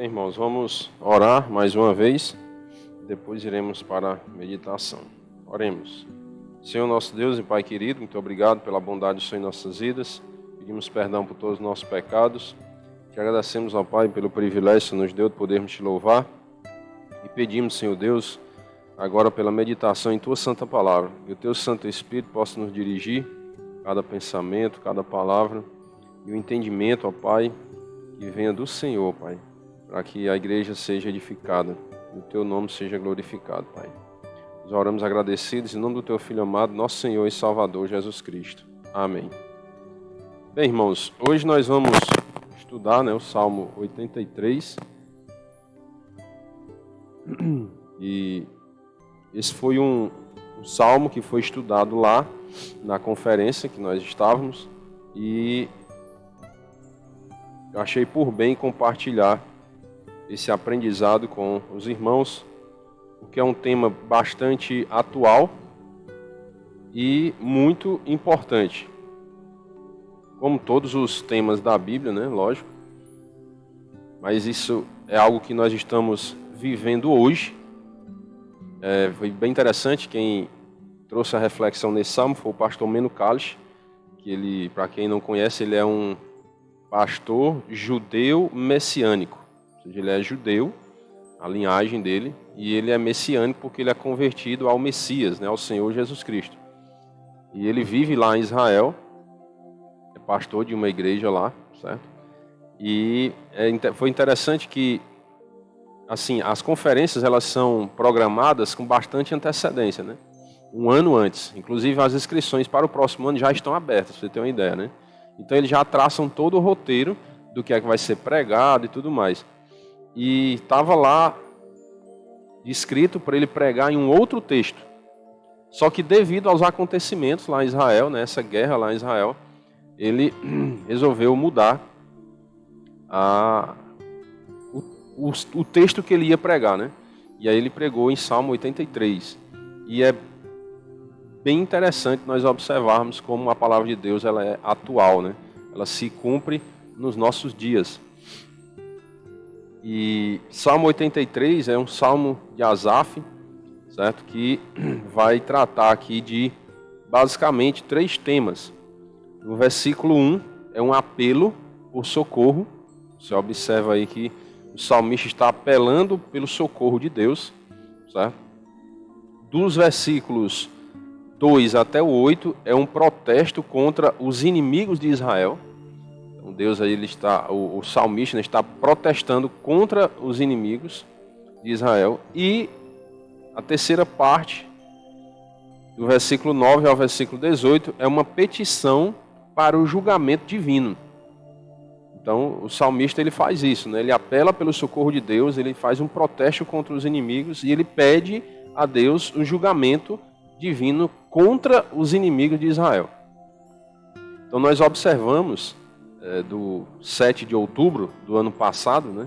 Bem, irmãos, vamos orar mais uma vez, depois iremos para a meditação. Oremos. Senhor nosso Deus e Pai querido, muito obrigado pela bondade do Senhor em nossas vidas. Pedimos perdão por todos os nossos pecados. Te agradecemos, ó Pai, pelo privilégio que o Senhor nos deu de podermos te louvar. E pedimos, Senhor Deus, agora pela meditação em Tua Santa Palavra, que o Teu Santo Espírito possa nos dirigir, cada pensamento, cada palavra, e o entendimento, ó Pai, que venha do Senhor, Pai, para que a igreja seja edificada e o Teu nome seja glorificado, Pai. Nós oramos agradecidos em nome do Teu Filho amado, nosso Senhor e Salvador Jesus Cristo. Amém. Bem, irmãos, hoje nós vamos estudar, o Salmo 83. E esse foi um salmo que foi estudado lá na conferência que nós estávamos e eu achei por bem compartilhar esse aprendizado com os irmãos, porque é um tema bastante atual e muito importante. Como todos os temas da Bíblia, lógico. Mas isso é algo que nós estamos vivendo hoje. Foi bem interessante, quem trouxe a reflexão nesse salmo foi o pastor Meno Kalish, que ele, para quem não conhece, ele é um pastor judeu messiânico. Ou seja, ele é judeu, a linhagem dele, e ele é messiânico porque ele é convertido ao Messias, ao Senhor Jesus Cristo. E ele vive lá em Israel, é pastor de uma igreja lá, certo? E foi interessante que, assim, as conferências elas são programadas com bastante antecedência, um ano antes. Inclusive as inscrições para o próximo ano já estão abertas, para você ter uma ideia, Então eles já traçam todo o roteiro do que é que vai ser pregado e tudo mais. E estava lá descrito para ele pregar em um outro texto. Só que devido aos acontecimentos lá em Israel, essa guerra lá em Israel, ele resolveu mudar o texto que ele ia pregar, E aí ele pregou em Salmo 83. E é bem interessante nós observarmos como a palavra de Deus ela é atual, Ela se cumpre nos nossos dias. E Salmo 83 é um salmo de Asaf, certo? Que vai tratar aqui de basicamente 3 temas. No versículo 1 é um apelo por socorro. Você observa aí que o salmista está apelando pelo socorro de Deus, certo? Dos versículos 2 até o 8 é um protesto contra os inimigos de Israel. Então Deus aí o salmista está protestando contra os inimigos de Israel. E a terceira parte, do versículo 9 ao versículo 18, é uma petição para o julgamento divino. Então o salmista ele faz isso, Ele apela pelo socorro de Deus, ele faz um protesto contra os inimigos e ele pede a Deus um julgamento divino contra os inimigos de Israel. Então nós observamos do 7 de outubro do ano passado,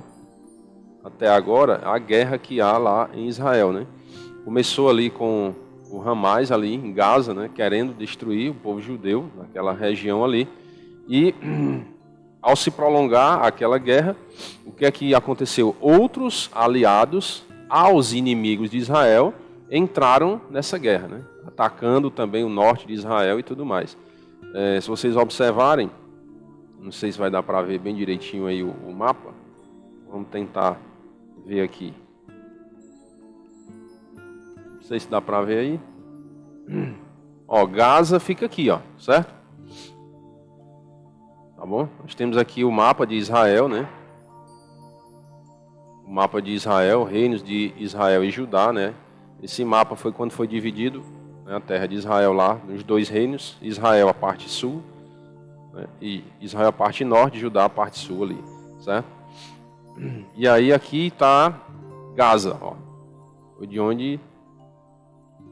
até agora, a guerra que há lá em Israel, Começou ali com o Hamas ali em Gaza, querendo destruir o povo judeu naquela região ali. E ao se prolongar aquela guerra, o que é que aconteceu? Outros aliados aos inimigos de Israel entraram nessa guerra, atacando também o norte de Israel e tudo mais. Se vocês observarem, não sei se vai dar para ver bem direitinho aí o mapa. Vamos tentar ver aqui. Não sei se dá para ver aí. Gaza fica aqui, certo? Tá bom? Nós temos aqui o mapa de Israel, O mapa de Israel, reinos de Israel e Judá, Esse mapa foi quando foi dividido, a terra de Israel lá, nos 2 reinos. Israel a parte sul, e Israel a parte norte, Judá a parte sul ali, certo? E aí aqui está Gaza, Foi de onde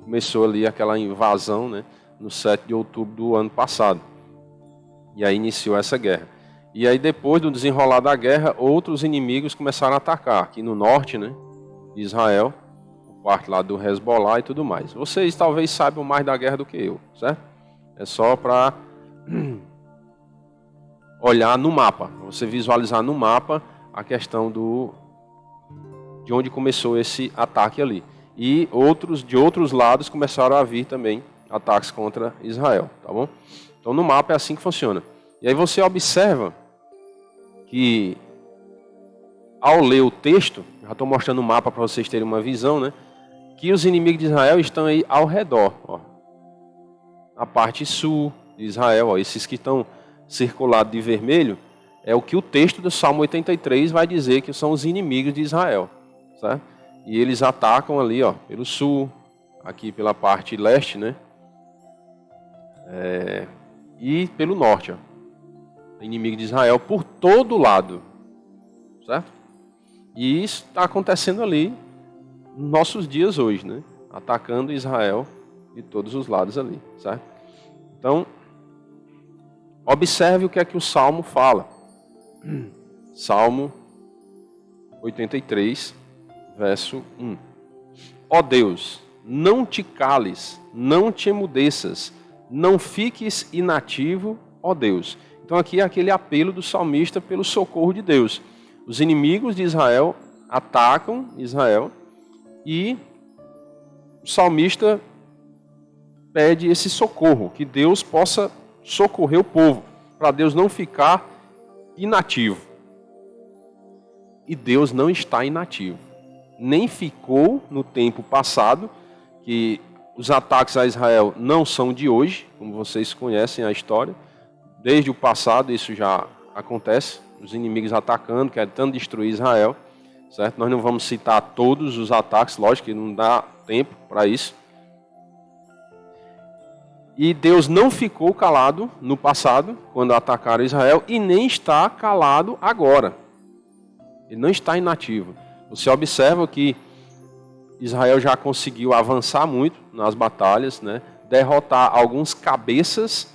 começou ali aquela invasão, no 7 de outubro do ano passado. E aí iniciou essa guerra. E aí depois do desenrolar da guerra, outros inimigos começaram a atacar, aqui no norte, de Israel, parte lá do Hezbollah e tudo mais. Vocês talvez saibam mais da guerra do que eu, certo? É só para olhar no mapa, você visualizar no mapa a questão de onde começou esse ataque ali. E de outros lados começaram a vir também ataques contra Israel, tá bom? Então no mapa é assim que funciona. E aí você observa que ao ler o texto, já estou mostrando o mapa para vocês terem uma visão, né? Que os inimigos de Israel estão aí ao redor, ó. A parte sul de Israel, ó, esses que estão circulados de vermelho, é o que o texto do Salmo 83 vai dizer que são os inimigos de Israel, certo? E eles atacam ali, ó, pelo sul, aqui pela parte leste, né? E pelo norte, ó. Inimigo de Israel por todo lado, certo? E isso está acontecendo ali nos nossos dias hoje, né? Atacando Israel de todos os lados ali, certo? Então, observe o que é que o Salmo fala. Salmo 83, verso 1. Ó Deus, não te cales, não te emudeças, não fiques inativo, ó Deus. Então aqui é aquele apelo do salmista pelo socorro de Deus. Os inimigos de Israel atacam Israel e o salmista pede esse socorro, que Deus possa socorrer o povo, para Deus não ficar inativo. E Deus não está inativo. Nem ficou no tempo passado, que os ataques a Israel não são de hoje, como vocês conhecem a história. Desde o passado isso já acontece, os inimigos atacando, tentando destruir Israel, certo? Nós não vamos citar todos os ataques, lógico que não dá tempo para isso. E Deus não ficou calado no passado, quando atacaram Israel, e nem está calado agora. Ele não está inativo. Você observa que Israel já conseguiu avançar muito nas batalhas, né? Derrotar alguns cabeças,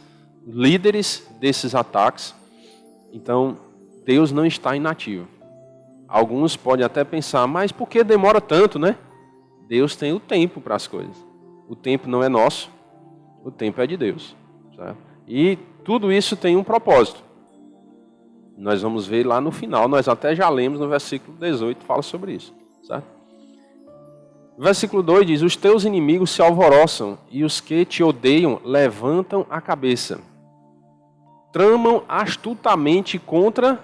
líderes desses ataques. Então, Deus não está inativo. Alguns podem até pensar, mas por que demora tanto, né? Deus tem o tempo para as coisas. O tempo não é nosso. O tempo é de Deus, certo? E tudo isso tem um propósito. Nós vamos ver lá no final, nós até já lemos no versículo 18, fala sobre isso, certo? O versículo 2 diz, os teus inimigos se alvoroçam e os que te odeiam levantam a cabeça. Tramam astutamente contra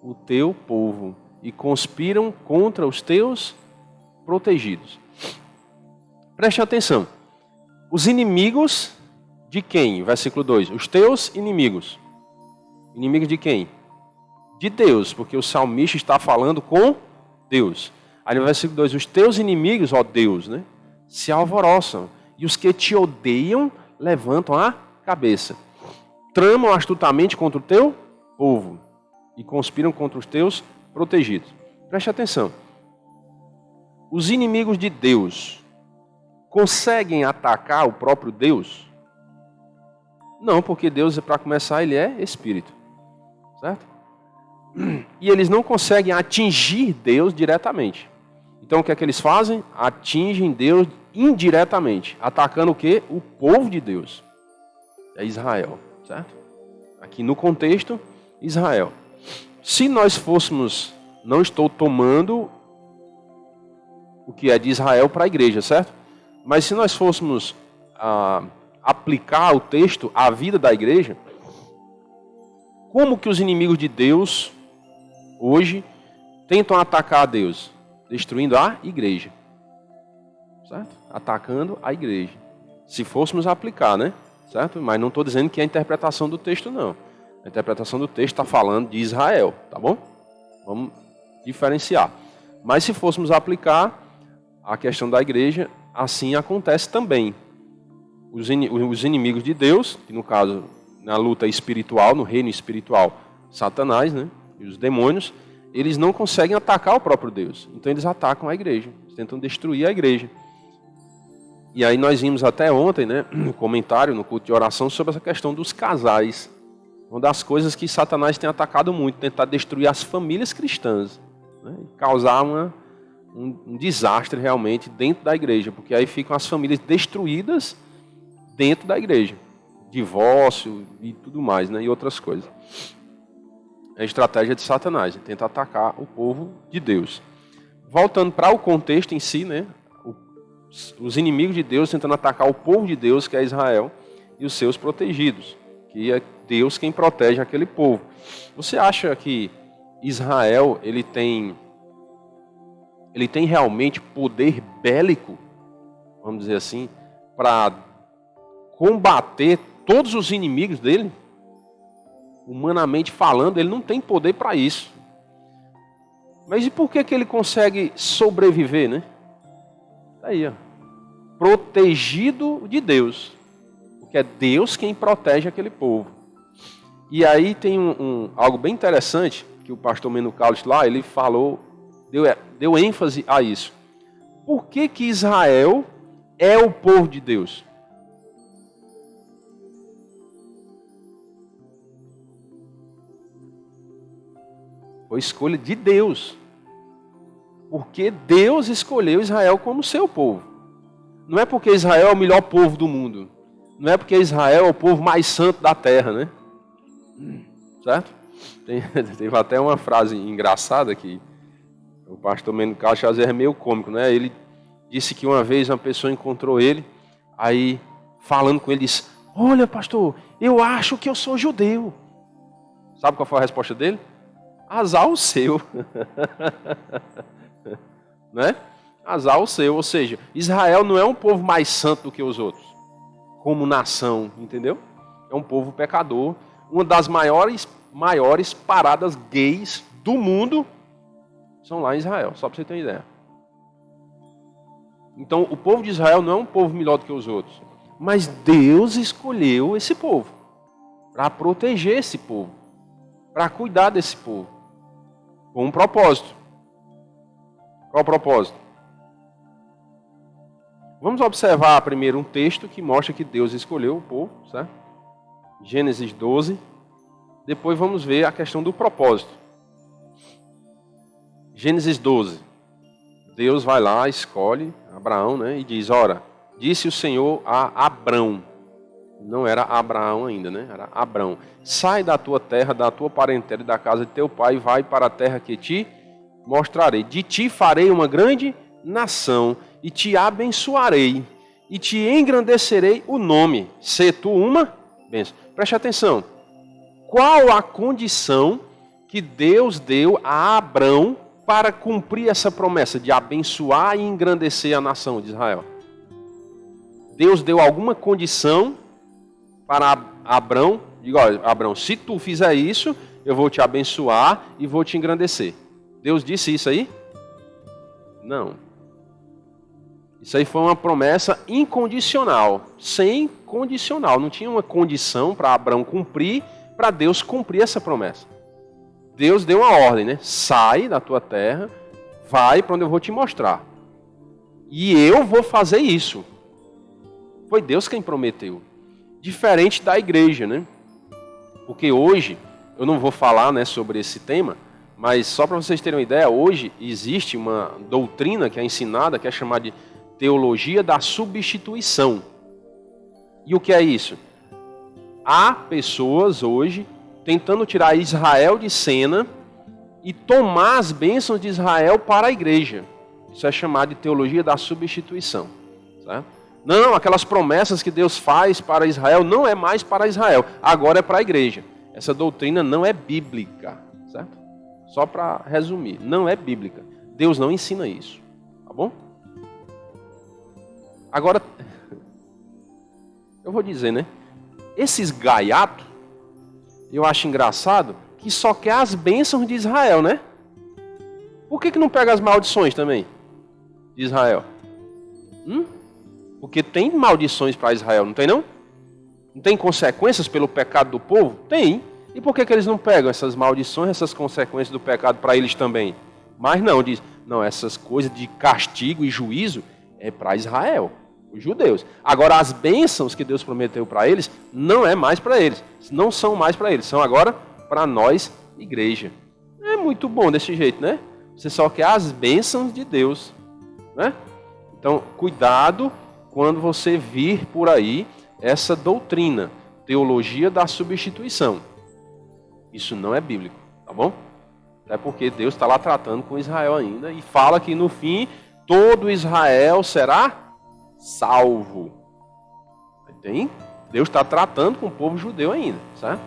o teu povo e conspiram contra os teus protegidos. Preste atenção. Os inimigos de quem? Versículo 2. Os teus inimigos. Inimigos de quem? De Deus, porque o salmista está falando com Deus. Aí no versículo 2, os teus inimigos, ó Deus, né, se alvoroçam, e os que te odeiam levantam a cabeça. Tramam astutamente contra o teu povo e conspiram contra os teus protegidos. Preste atenção. Os inimigos de Deus conseguem atacar o próprio Deus? Não, porque Deus, para começar, ele é espírito, certo? E eles não conseguem atingir Deus diretamente. Então o que é que eles fazem? Atingem Deus indiretamente, atacando o quê? O povo de Deus. É Israel, certo? Aqui no contexto, Israel. Se nós fôssemos, não estou tomando o que é de Israel para a igreja, certo? Mas se nós fôssemos aplicar o texto à vida da igreja, como que os inimigos de Deus hoje tentam atacar a Deus? Destruindo a igreja, certo? Atacando a igreja. Se fôssemos aplicar, né? Certo? Mas não estou dizendo que é a interpretação do texto, não. A interpretação do texto está falando de Israel, tá bom? Vamos diferenciar. Mas se fôssemos aplicar a questão da igreja, assim acontece também. Os inimigos de Deus, que no caso, na luta espiritual, no reino espiritual, Satanás, né? E os demônios, eles não conseguem atacar o próprio Deus. Então eles atacam a igreja, eles tentam destruir a igreja. E aí nós vimos até ontem, né, no comentário, no culto de oração, sobre essa questão dos casais. Uma das coisas que Satanás tem atacado muito, tentar destruir as famílias cristãs, né, causar um desastre realmente dentro da igreja, porque aí ficam as famílias destruídas dentro da igreja. Divórcio e tudo mais, né, e outras coisas. É a estratégia de Satanás, tenta atacar o povo de Deus. voltando para o contexto em si, né? Os inimigos de Deus tentando atacar o povo de Deus, que é Israel, e os seus protegidos, que é Deus quem protege aquele povo. Você acha que Israel ele tem realmente poder bélico, vamos dizer assim, para combater todos os inimigos dele? Humanamente falando, ele não tem poder para isso. Mas e por que ele consegue sobreviver, né? Aí, ó. Protegido de Deus. Porque é Deus quem protege aquele povo. E aí tem algo bem interessante, que o pastor Meno Carlos lá, ele falou, deu ênfase a isso. Por que Israel é o povo de Deus? Foi escolha de Deus. Porque Deus escolheu Israel como seu povo. Não é porque Israel é o melhor povo do mundo. Não é porque Israel é o povo mais santo da terra, né? Certo? Teve até uma frase engraçada que o pastor Meno Carlos às vezes é meio cômico, né? Ele disse que uma vez uma pessoa encontrou ele, aí falando com ele disse: olha, pastor, eu acho que eu sou judeu. Sabe qual foi a resposta dele? Azar o seu. Né? Azar o seu. Ou seja, Israel não é um povo mais santo do que os outros, como nação, entendeu? É um povo pecador. Uma das maiores paradas gays do mundo são lá em Israel, só para você ter uma ideia. Então, o povo de Israel não é um povo melhor do que os outros, mas Deus escolheu esse povo para proteger esse povo, para cuidar desse povo, com um propósito. Qual o propósito? Vamos observar primeiro um texto que mostra que Deus escolheu o povo, certo? Gênesis 12. Depois vamos ver a questão do propósito. Gênesis 12. Deus vai lá, escolhe Abraão, né? E diz: ora, disse o Senhor a Abrão. Não era Abraão ainda, né? Era Abrão. Sai da tua terra, da tua parentela e da casa de teu pai, e vai para a terra que te mostrarei. De ti farei uma grande nação, e te abençoarei, e te engrandecerei o nome. Sê tu uma bênção. Preste atenção. Qual a condição que Deus deu a Abrão para cumprir essa promessa de abençoar e engrandecer a nação de Israel? Deus deu alguma condição para Abrão? Diga: olha, Abrão, se tu fizer isso, eu vou te abençoar e vou te engrandecer. Deus disse isso aí? Não. Isso aí foi uma promessa incondicional, sem condicional. Não tinha uma condição para Abrão cumprir, para Deus cumprir essa promessa. Deus deu uma ordem, né? Sai da tua terra, vai para onde eu vou te mostrar. E eu vou fazer isso. Foi Deus quem prometeu. Diferente da igreja, né? Porque hoje, eu não vou falar, né, sobre esse tema, mas só para vocês terem uma ideia, hoje existe uma doutrina que é ensinada, que é chamada de teologia da substituição. E o que é isso? Há pessoas hoje tentando tirar Israel de cena e tomar as bênçãos de Israel para a igreja. Isso é chamado de teologia da substituição. Certo? Não, aquelas promessas que Deus faz para Israel não é mais para Israel, agora é para a igreja. Essa doutrina não é bíblica, certo? Só para resumir, não é bíblica. Deus não ensina isso, tá bom? Agora, eu vou dizer, né? Esses gaiatos, eu acho engraçado que só quer as bênçãos de Israel, né? Por que não pega as maldições também de Israel? Porque tem maldições para Israel, não tem não? Não tem consequências pelo pecado do povo? Tem. E por que eles não pegam essas maldições, essas consequências do pecado para eles também? Mas não, diz, não, essas coisas de castigo e juízo é para Israel, os judeus. Agora as bênçãos que Deus prometeu para eles, não é mais para eles, não são mais para eles, são agora para nós, igreja. É muito bom desse jeito, né? Você só quer as bênçãos de Deus, né? Então, cuidado quando você vir por aí essa doutrina, teologia da substituição. Isso não é bíblico, tá bom? Até porque Deus está lá tratando com Israel ainda e fala que no fim todo Israel será salvo. Deus está tratando com o povo judeu ainda, certo?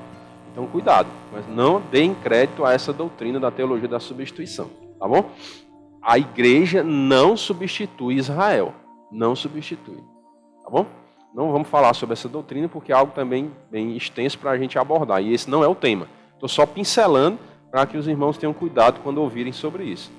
Então cuidado, mas não deem crédito a essa doutrina da teologia da substituição, tá bom? A igreja não substitui Israel, não substitui, tá bom? Não vamos falar sobre essa doutrina porque é algo também bem extenso para a gente abordar e esse não é o tema. Estou só pincelando para que os irmãos tenham cuidado quando ouvirem sobre isso.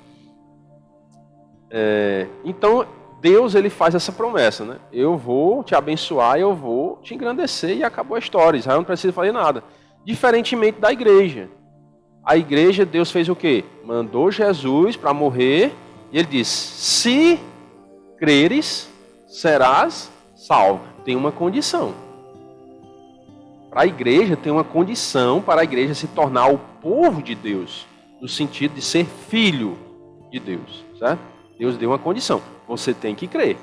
Então, Deus ele faz essa promessa, né? Eu vou te abençoar, eu vou te engrandecer e acabou a história. Israel não precisa fazer nada. Diferentemente da igreja. A igreja, Deus fez o quê? Mandou Jesus para morrer e ele disse, se creres, serás salvo. Tem uma condição. Para a igreja tem uma condição para a igreja se tornar o povo de Deus, no sentido de ser filho de Deus, certo? Deus deu uma condição, você tem que crer.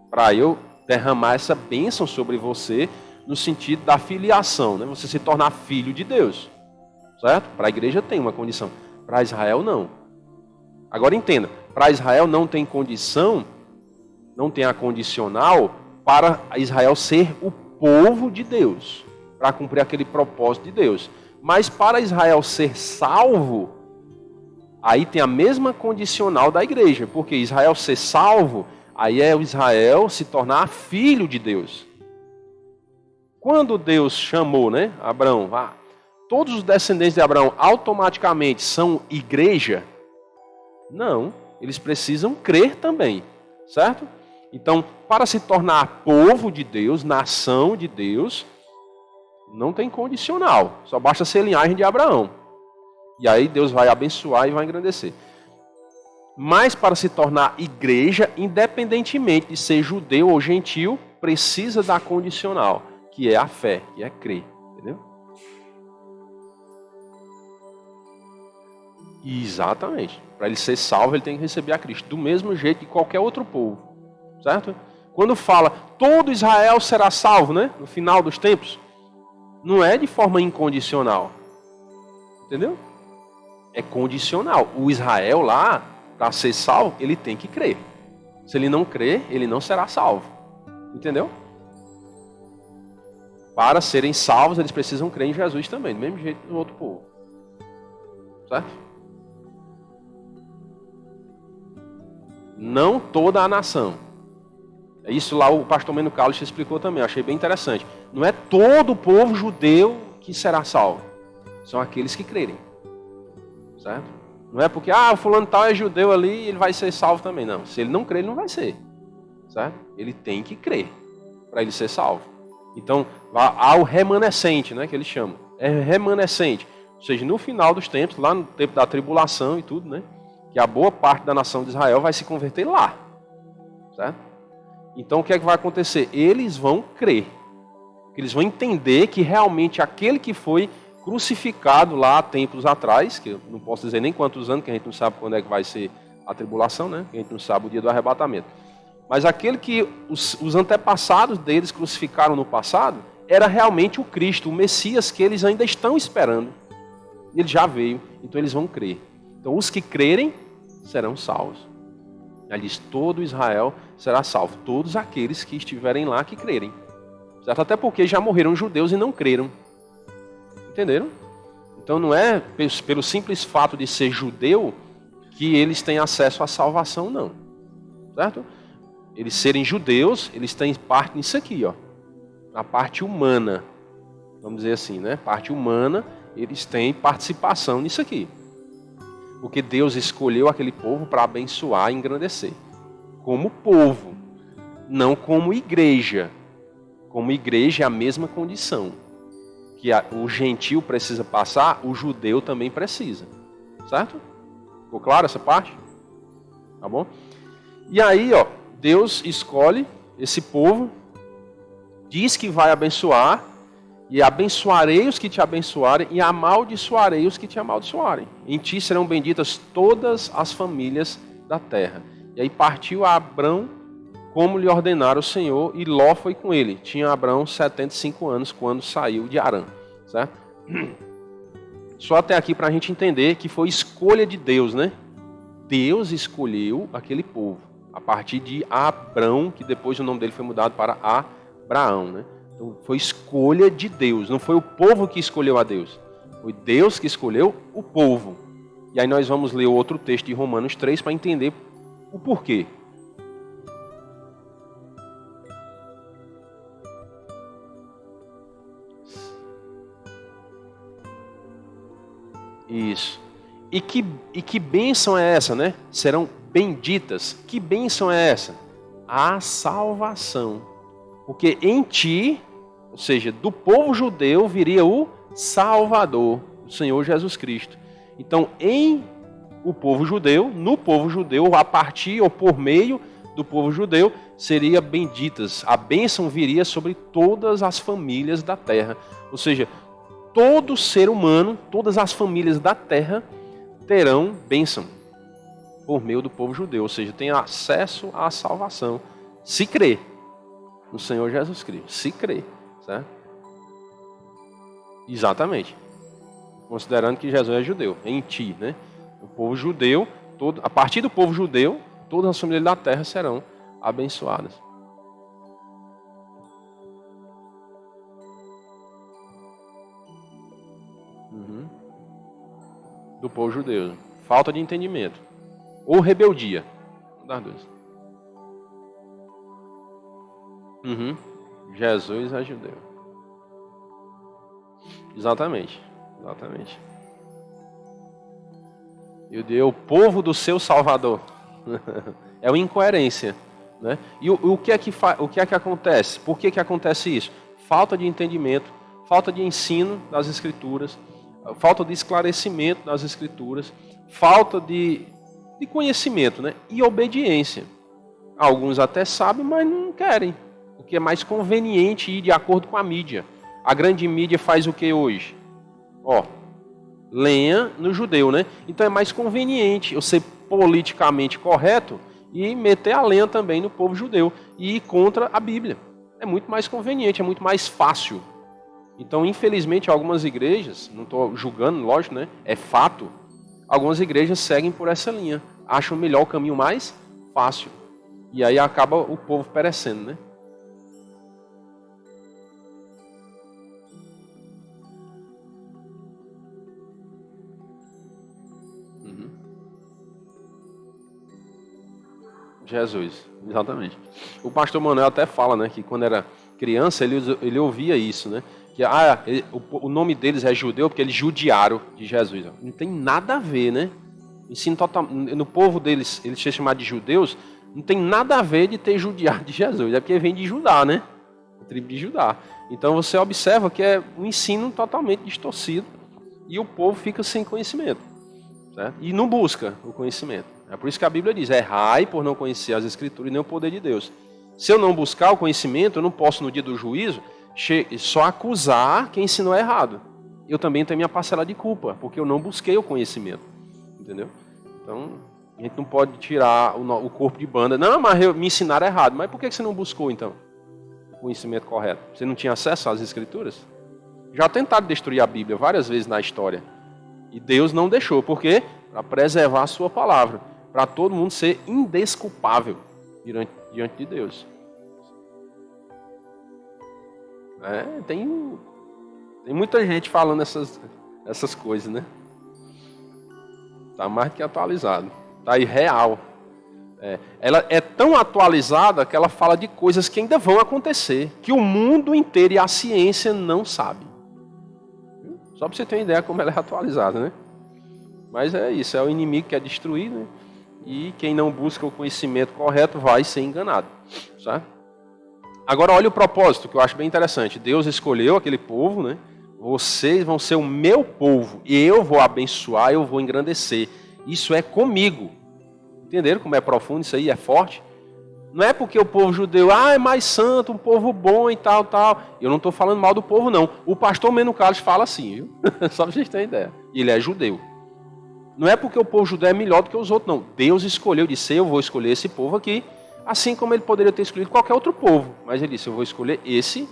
Para eu derramar essa bênção sobre você, no sentido da filiação, né? Você se tornar filho de Deus, certo? Para a igreja tem uma condição, para Israel não. Agora entenda, para Israel não tem condição, não tem a condicional para Israel ser o povo de Deus, para cumprir aquele propósito de Deus. Mas para Israel ser salvo, aí tem a mesma condicional da igreja, porque Israel ser salvo, aí é o Israel se tornar filho de Deus. Quando Deus chamou, né, Abraão, todos os descendentes de Abraão automaticamente são igreja? Não, eles precisam crer também, certo? Então, para se tornar povo de Deus, nação de Deus, não tem condicional. Só basta ser linhagem de Abraão. E aí Deus vai abençoar e vai engrandecer. Mas para se tornar igreja, independentemente de ser judeu ou gentil, precisa da condicional, que é a fé, que é crer. Entendeu? Exatamente. Para ele ser salvo, ele tem que receber a Cristo. Do mesmo jeito que qualquer outro povo. Certo? Quando fala, todo Israel será salvo, né? No final dos tempos, não é de forma incondicional. Entendeu? É condicional. O Israel lá, para ser salvo, ele tem que crer. Se ele não crer, ele não será salvo. Entendeu? Para serem salvos, eles precisam crer em Jesus também, do mesmo jeito do outro povo. Certo? Não toda a nação. Isso lá o pastor Meno Carlos explicou também, eu achei bem interessante. Não é todo o povo judeu que será salvo. São aqueles que crerem. Certo? Não é porque, o fulano tal é judeu ali e ele vai ser salvo também. Não, se ele não crer, ele não vai ser. Certo? Ele tem que crer para ele ser salvo. Então, há o remanescente, né, que eles chamam. É remanescente. Ou seja, no final dos tempos, lá no tempo da tribulação e tudo, né, que a boa parte da nação de Israel vai se converter lá. Certo? Então o que é que vai acontecer? Eles vão crer. Eles vão entender que realmente aquele que foi crucificado lá há tempos atrás, que eu não posso dizer nem quantos anos, que a gente não sabe quando é que vai ser a tribulação, né? Que a gente não sabe o dia do arrebatamento. Mas aquele que os antepassados deles crucificaram no passado, era realmente o Cristo, o Messias que eles ainda estão esperando. Ele já veio, então eles vão crer. Então os que crerem serão salvos. Ele diz, todo Israel será salvo. Todos aqueles que estiverem lá que crerem. Certo? Até porque já morreram judeus e não creram. Entenderam? Então não é pelo simples fato de ser judeu que eles têm acesso à salvação, não. Certo? Eles serem judeus, eles têm parte nisso aqui, ó. Na parte humana. Vamos dizer assim, né? Parte humana, eles têm participação nisso aqui. Porque Deus escolheu aquele povo para abençoar e engrandecer. Como povo, não como igreja. Como igreja é a mesma condição. Que o gentil precisa passar, o judeu também precisa. Certo? Ficou claro essa parte? Tá bom? E aí, ó, Deus escolhe esse povo, diz que vai abençoar, e abençoarei os que te abençoarem, e amaldiçoarei os que te amaldiçoarem. Em ti serão benditas todas as famílias da terra. E aí partiu Abrão, como lhe ordenara o Senhor, e Ló foi com ele. Tinha Abrão 75 anos quando saiu de Harã. Certo? Só até aqui para a gente entender que foi escolha de Deus, né? Deus escolheu aquele povo a partir de Abrão, que depois o nome dele foi mudado para Abraão, né? Então foi escolha de Deus, não foi o povo que escolheu a Deus. Foi Deus que escolheu o povo. E aí nós vamos ler outro texto de Romanos 3 para entender o porquê. Isso. E que bênção é essa, né? Serão benditas. Que bênção é essa? A salvação. Porque em ti, ou seja, do povo judeu, viria o Salvador, o Senhor Jesus Cristo. Então, em o povo judeu, no povo judeu, a partir ou por meio do povo judeu, seria benditas. A bênção viria sobre todas as famílias da terra. Ou seja, todo ser humano, todas as famílias da terra terão bênção por meio do povo judeu. Ou seja, tem acesso à salvação. Se crer no Senhor Jesus Cristo. Se crer. Certo? Exatamente. Considerando que Jesus é judeu. Em ti, né? O povo judeu, a partir do povo judeu, todas as famílias da terra serão abençoadas. Do povo judeu. Falta de entendimento. Ou rebeldia. Das duas. Jesus é judeu. Exatamente. Exatamente. O povo do seu Salvador. É uma incoerência. Né? E o que é que acontece? Por que acontece isso? Falta de entendimento, falta de ensino das Escrituras, falta de esclarecimento das Escrituras, falta de conhecimento, né? E obediência. Alguns até sabem, mas não querem. Porque é mais conveniente ir de acordo com a mídia. A grande mídia faz o que hoje? Lenha no judeu, né? Então é mais conveniente eu ser politicamente correto e meter a lenha também no povo judeu e ir contra a Bíblia. É muito mais conveniente, é muito mais fácil. Então, infelizmente, algumas igrejas, não estou julgando, lógico, né? É fato, algumas igrejas seguem por essa linha. Acham melhor o caminho mais fácil. E aí acaba o povo perecendo, né? Jesus, exatamente. O pastor Manuel até fala, né, que quando era criança ele ouvia isso, né? Que o nome deles é judeu porque eles judiaram de Jesus. Não tem nada a ver, né? Ensino total, no povo deles, eles se chamam de judeus, não tem nada a ver de ter judiado de Jesus. É porque vem de Judá, né? A tribo de Judá. Então você observa que é um ensino totalmente distorcido e o povo fica sem conhecimento, certo? E não busca o conhecimento. É por isso que a Bíblia diz, errai por não conhecer as Escrituras e nem o poder de Deus. Se eu não buscar o conhecimento, eu não posso no dia do juízo só acusar quem ensinou errado. Eu também tenho minha parcela de culpa, porque eu não busquei o conhecimento. Entendeu? Então, a gente não pode tirar o corpo de banda. Não, mas me ensinaram errado. Mas por que você não buscou, então, o conhecimento correto? Você não tinha acesso às Escrituras? Já tentaram destruir a Bíblia várias vezes na história. E Deus não deixou. Por quê? Para preservar a sua palavra. Para todo mundo ser indesculpável diante de Deus. Tem muita gente falando essas coisas, né? Está mais do que atualizado. Está irreal. Ela é tão atualizada que ela fala de coisas que ainda vão acontecer, que o mundo inteiro e a ciência não sabe. Só para você ter uma ideia como ela é atualizada, né? Mas é isso, é o inimigo que é destruído, né? E quem não busca o conhecimento correto vai ser enganado, certo? Agora olha o propósito, que eu acho bem interessante. Deus escolheu aquele povo, né? Vocês vão ser o meu povo, e eu vou abençoar, eu vou engrandecer. Isso é comigo. Entenderam como é profundo isso aí, é forte? Não é porque o povo judeu, é mais santo, um povo bom e tal, tal. Eu não estou falando mal do povo, não. O pastor Meno Carlos fala assim, viu? Só para vocês terem ideia. Ele é judeu. Não é porque o povo judeu é melhor do que os outros, não. Deus escolheu, disse, eu vou escolher esse povo aqui, assim como ele poderia ter escolhido qualquer outro povo. Mas ele disse, eu vou escolher esse,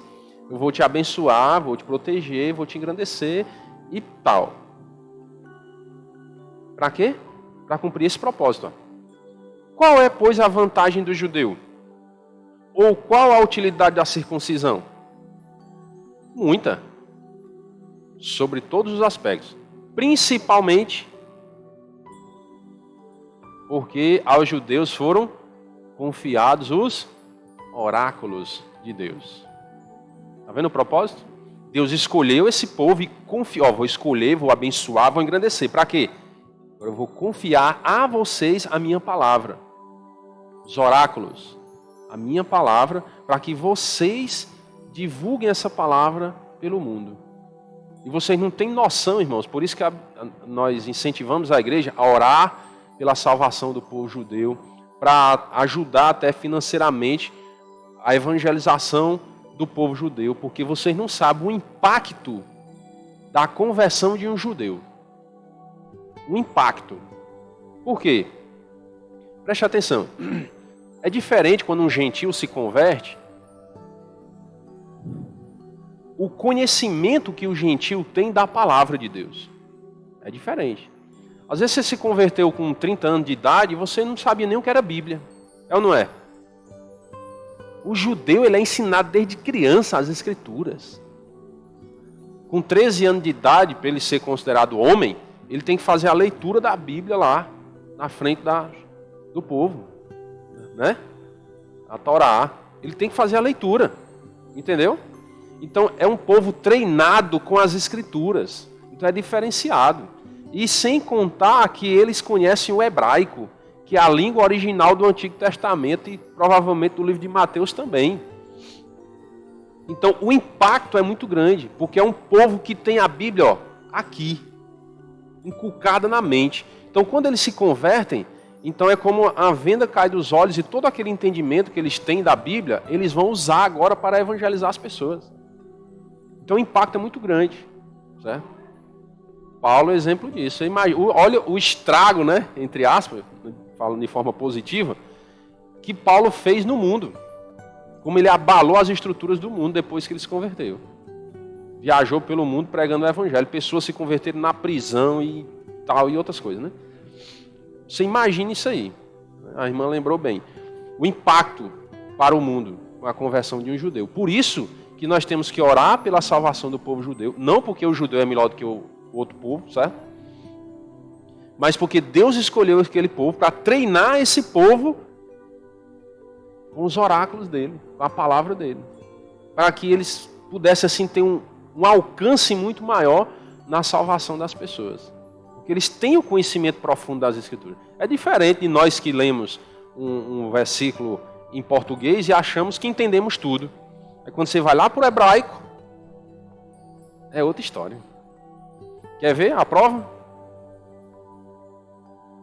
eu vou te abençoar, vou te proteger, vou te engrandecer e tal. Para quê? Para cumprir esse propósito. Ó. Qual é, pois, a vantagem do judeu? Ou qual a utilidade da circuncisão? Muita. Sobre todos os aspectos. Principalmente porque aos judeus foram confiados os oráculos de Deus. Está vendo o propósito? Deus escolheu esse povo e confiou. Vou escolher, vou abençoar, vou engrandecer. Para quê? Agora eu vou confiar a vocês a minha palavra. Os oráculos. A minha palavra, para que vocês divulguem essa palavra pelo mundo. E vocês não têm noção, irmãos, por isso que nós incentivamos a igreja a orar pela salvação do povo judeu, para ajudar até financeiramente a evangelização do povo judeu, porque vocês não sabem o impacto da conversão de um judeu. O impacto. Por quê? Preste atenção. É diferente quando um gentil se converte. O conhecimento que o gentil tem da palavra de Deus. É diferente. Às vezes você se converteu com 30 anos de idade e você não sabia nem o que era Bíblia. É ou não é? O judeu ele é ensinado desde criança as escrituras. Com 13 anos de idade, para ele ser considerado homem, ele tem que fazer a leitura da Bíblia lá, na frente do povo. Né? A Torá. Ele tem que fazer a leitura. Entendeu? Então é um povo treinado com as escrituras. Então é diferenciado. E sem contar que eles conhecem o hebraico, que é a língua original do Antigo Testamento e provavelmente do livro de Mateus também. Então o impacto é muito grande, porque é um povo que tem a Bíblia aqui, inculcada na mente. Então quando eles se convertem, então é como a venda cai dos olhos e todo aquele entendimento que eles têm da Bíblia, eles vão usar agora para evangelizar as pessoas. Então o impacto é muito grande, certo? Paulo é exemplo disso. Olha o estrago, né, entre aspas, falando de forma positiva, que Paulo fez no mundo. Como ele abalou as estruturas do mundo depois que ele se converteu. Viajou pelo mundo pregando o evangelho. Pessoas se converteram na prisão e tal, e outras coisas, né? Você imagina isso aí. A irmã lembrou bem. O impacto para o mundo com a conversão de um judeu. Por isso que nós temos que orar pela salvação do povo judeu. Não porque o judeu é melhor do que o outro povo, certo? Mas porque Deus escolheu aquele povo para treinar esse povo com os oráculos dele, com a palavra dele. Para que eles pudessem assim ter um alcance muito maior na salvação das pessoas. Porque eles têm o conhecimento profundo das Escrituras. É diferente de nós que lemos um versículo em português e achamos que entendemos tudo. Aí quando você vai lá para o hebraico, é outra história. Quer ver a prova?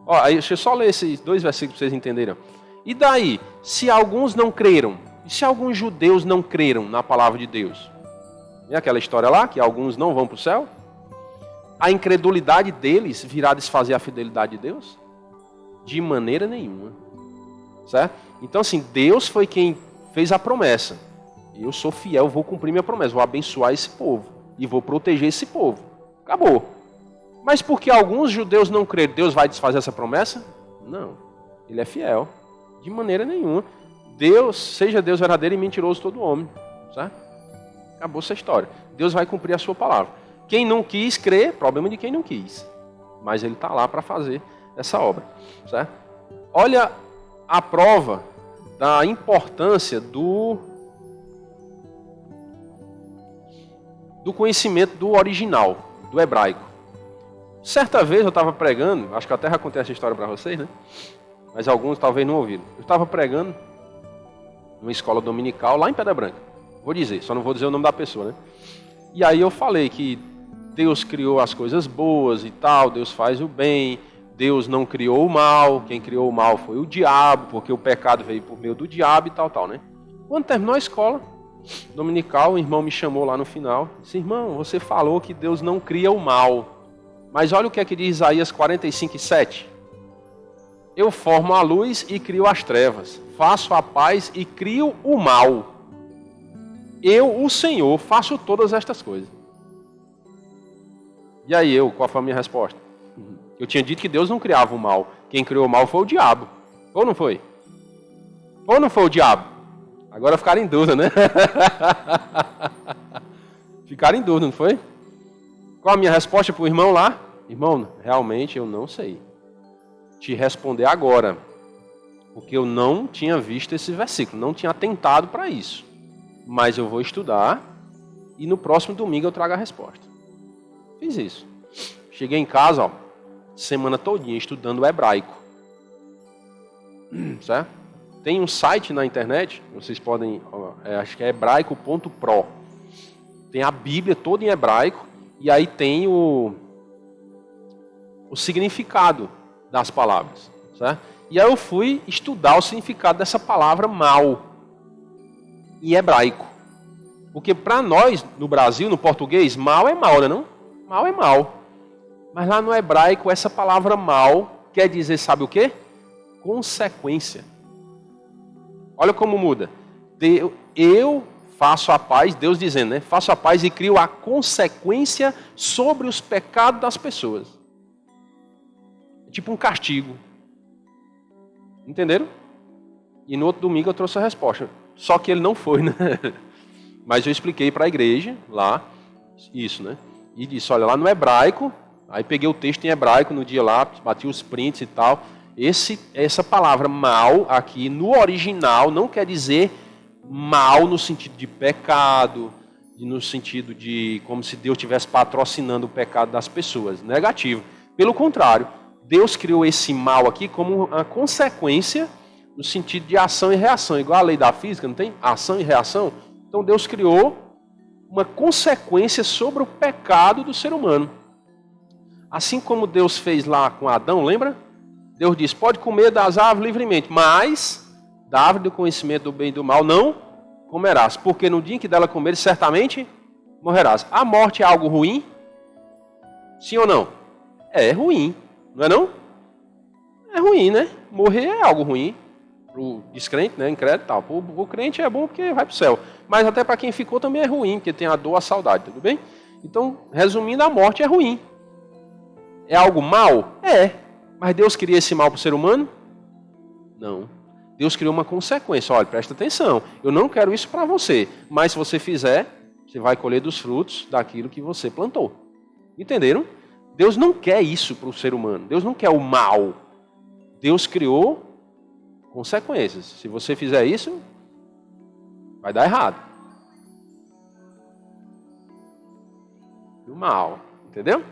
Ó, aí, deixa eu só ler esses 2 versículos para vocês entenderem. E daí, se alguns não creram, e se alguns judeus não creram na palavra de Deus? E aquela história lá, que alguns não vão para o céu? A incredulidade deles virá desfazer a fidelidade de Deus? De maneira nenhuma. Certo? Então assim, Deus foi quem fez a promessa. Eu sou fiel, vou cumprir minha promessa, vou abençoar esse povo e vou proteger esse povo. Acabou. Mas porque alguns judeus não creram, Deus vai desfazer essa promessa? Não. Ele é fiel. De maneira nenhuma. Deus, seja Deus verdadeiro e mentiroso todo homem. Certo? Acabou essa história. Deus vai cumprir a sua palavra. Quem não quis crer, problema de quem não quis. Mas ele está lá para fazer essa obra. Certo? Olha a prova da importância do conhecimento do original, do hebraico. Certa vez eu estava pregando, acho que eu até já contei essa história para vocês, né? Mas alguns talvez não ouviram. Eu estava pregando numa escola dominical lá em Pedra Branca. Vou dizer, só não vou dizer o nome da pessoa, né? E aí eu falei que Deus criou as coisas boas e tal, Deus faz o bem, Deus não criou o mal, quem criou o mal foi o diabo, porque o pecado veio por meio do diabo e tal, né? Quando terminou a escola dominical, o irmão me chamou lá no final, disse: irmão, você falou que Deus não cria o mal, mas olha o que é que diz Isaías 45:7. Eu formo a luz e crio as trevas, faço a paz e crio o mal. Eu, o Senhor, faço todas estas coisas. E aí qual foi a minha resposta? Eu tinha dito que Deus não criava o mal. Quem criou o mal foi o diabo. Ou não foi? Ou não foi o diabo? Agora ficaram em dúvida, né? Ficaram em dúvida, não foi? Qual a minha resposta para o irmão lá? Irmão, realmente eu não sei te responder agora. Porque eu não tinha visto esse versículo, não tinha atentado para isso. Mas eu vou estudar e no próximo domingo eu trago a resposta. Fiz isso. Cheguei em casa, ó, semana todinha estudando o hebraico. Certo? Tem um site na internet, vocês podem, acho que é hebraico.pro. Tem a Bíblia toda em hebraico e aí tem o significado das palavras, certo? E aí eu fui estudar o significado dessa palavra mal em hebraico. Porque para nós, no Brasil, no português, mal é mal, não? Mal é mal. Mas lá no hebraico, essa palavra mal quer dizer, sabe o quê? Consequência. Olha como muda. Eu faço a paz, Deus dizendo, né? Faço a paz e crio a consequência sobre os pecados das pessoas. É tipo um castigo. Entenderam? E no outro domingo eu trouxe a resposta. Só que ele não foi, né? Mas eu expliquei para a igreja lá, isso, né? E disse, olha, lá no hebraico, aí peguei o texto em hebraico no dia lá, bati os prints e tal. Essa palavra mal aqui, no original, não quer dizer mal no sentido de pecado, no sentido de como se Deus estivesse patrocinando o pecado das pessoas. Negativo. Pelo contrário, Deus criou esse mal aqui como uma consequência no sentido de ação e reação. Igual a lei da física, não tem? Ação e reação. Então Deus criou uma consequência sobre o pecado do ser humano. Assim como Deus fez lá com Adão, lembra? Deus disse, pode comer das árvores livremente, mas da árvore do conhecimento do bem e do mal não comerás, porque no dia em que dela comeres, certamente morrerás. A morte é algo ruim? Sim ou não? É ruim, não é não? É ruim, né? Morrer é algo ruim. Para o descrente, né? Incrédulo e tal. Para o crente é bom porque vai para o céu. Mas até para quem ficou também é ruim, porque tem a dor, a saudade, tudo bem? Então, resumindo, a morte é ruim. É algo mal? É. Mas Deus queria esse mal para o ser humano? Não. Deus criou uma consequência. Olha, presta atenção. Eu não quero isso para você. Mas se você fizer, você vai colher dos frutos daquilo que você plantou. Entenderam? Deus não quer isso para o ser humano. Deus não quer o mal. Deus criou consequências. Se você fizer isso, vai dar errado. O mal. Entendeu?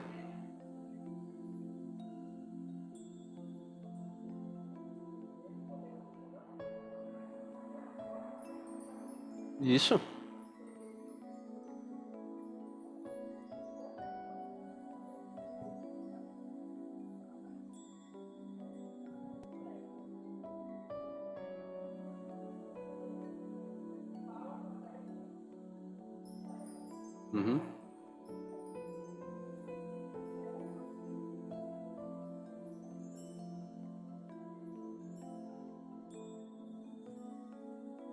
Isso. Uhum.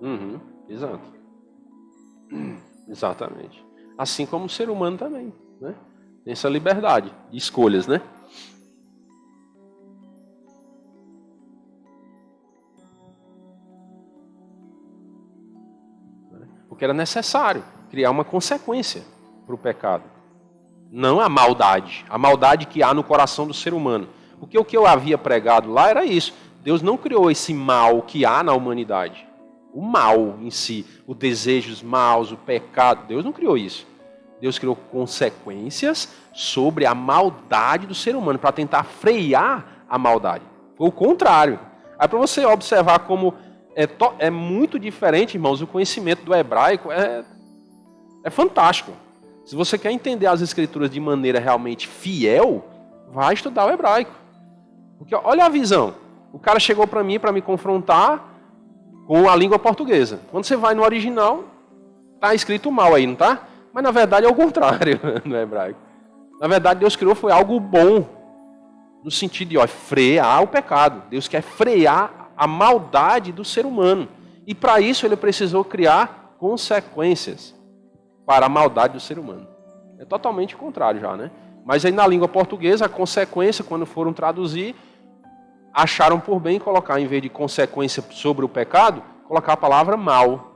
Uhum. Exato. Exatamente. Assim como o ser humano também, né? Tem essa liberdade de escolhas, né? Porque era necessário criar uma consequência para o pecado. Não a maldade. A maldade que há no coração do ser humano. Porque o que eu havia pregado lá era isso. Deus não criou esse mal que há na humanidade. O mal em si, os desejos maus, o pecado. Deus não criou isso. Deus criou consequências sobre a maldade do ser humano para tentar frear a maldade. Foi o contrário. Aí para você observar como é muito diferente, irmãos, o conhecimento do hebraico é fantástico. Se você quer entender as escrituras de maneira realmente fiel, vai estudar o hebraico. Porque olha a visão. O cara chegou para mim para me confrontar com a língua portuguesa. Quando você vai no original, está escrito mal aí, não está? Mas na verdade é o contrário no hebraico. Na verdade Deus criou foi algo bom. No sentido de frear o pecado. Deus quer frear a maldade do ser humano. E para isso ele precisou criar consequências para a maldade do ser humano. É totalmente o contrário já, né? Mas aí na língua portuguesa, a consequência, quando foram traduzir, acharam por bem colocar, em vez de consequência sobre o pecado, colocar a palavra mal.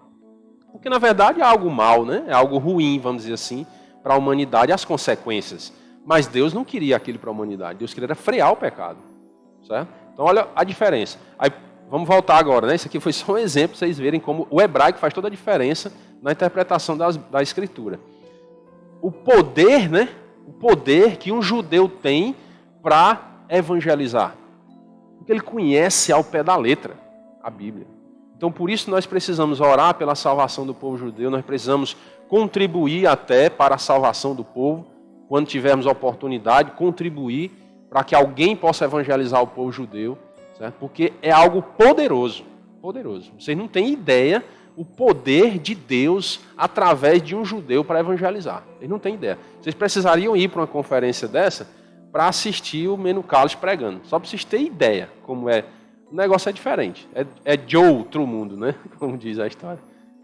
Porque na verdade é algo mal, né? É algo ruim, vamos dizer assim, para a humanidade, as consequências. Mas Deus não queria aquilo para a humanidade. Deus queria frear o pecado. Certo? Então olha a diferença. Aí vamos voltar agora, né? Isso aqui foi só um exemplo para vocês verem como o hebraico faz toda a diferença na interpretação da Escritura. O poder, né? O poder que um judeu tem para evangelizar. Porque ele conhece ao pé da letra a Bíblia. Então, por isso, nós precisamos orar pela salvação do povo judeu, nós precisamos contribuir até para a salvação do povo, quando tivermos a oportunidade, contribuir para que alguém possa evangelizar o povo judeu, certo? Porque é algo poderoso, poderoso. Vocês não têm ideia o poder de Deus através de um judeu para evangelizar. Vocês não têm ideia. Vocês precisariam ir para uma conferência dessa para assistir o Meno Carlos pregando. Só para vocês terem ideia como é. O negócio é diferente. É de outro mundo, né? Como diz a história.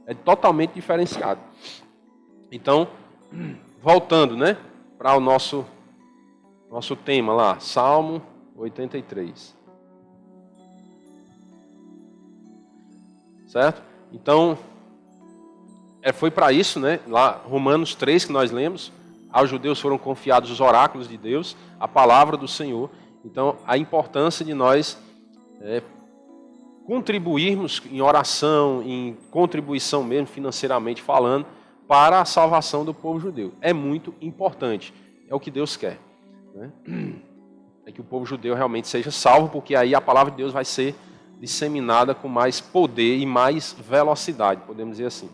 É totalmente diferenciado. Então, voltando, né? Para o nosso tema lá. Salmo 83. Certo? Então, foi para isso, né? Lá, Romanos 3, que nós lemos. Aos judeus foram confiados os oráculos de Deus, a palavra do Senhor. Então, a importância de nós contribuirmos em oração, em contribuição mesmo, financeiramente falando, para a salvação do povo judeu. É muito importante. É o que Deus quer. Né? É que o povo judeu realmente seja salvo, porque aí a palavra de Deus vai ser disseminada com mais poder e mais velocidade, podemos dizer assim.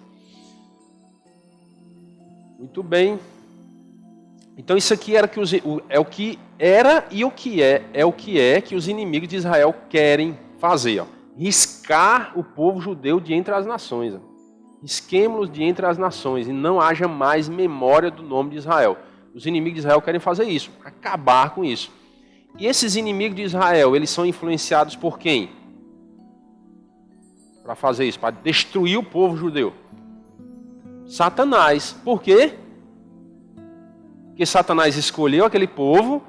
Muito bem. Então isso aqui era é o que era e o que é que os inimigos de Israel querem fazer. Ó. Riscar o povo judeu de entre as nações. Ó. Risquemos-los de entre as nações e não haja mais memória do nome de Israel. Os inimigos de Israel querem fazer isso, acabar com isso. E esses inimigos de Israel, eles são influenciados por quem? Para fazer isso, para destruir o povo judeu. Satanás. Por quê? Porque Satanás escolheu aquele povo,